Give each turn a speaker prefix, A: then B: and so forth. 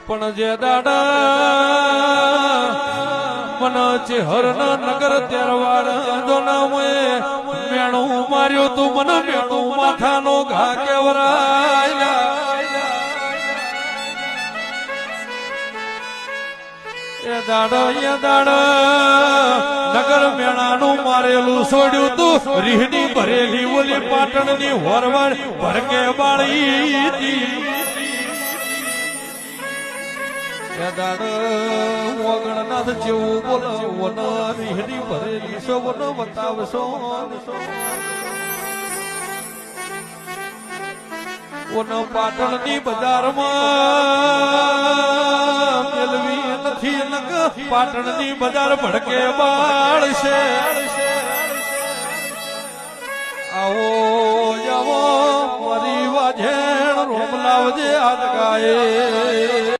A: પણ જે દાડા મન ચેહરના નગર ત્યારવાડ દોનામોએ મેણું માર્યું તું મને મેણું માથાનો ઘા કેવરાય એ દાડ નગર મેણાનું મારેલું છોડ્યું તું રીહની ભરેલી ઓલી પાટણની હોરવાડ ભરકે બાળી હતી એ દાડ ઓગણનાથ જેવું બોલો રીહની ભરેલી સો બોલો બતાવશો ઓનો પાટણની બજારમાં મેલવી નથી નક પાટણની બજાર ભડકે બાળશે આવો જાવો મારી વાજેણ રોમ લાવજે આજ ગાય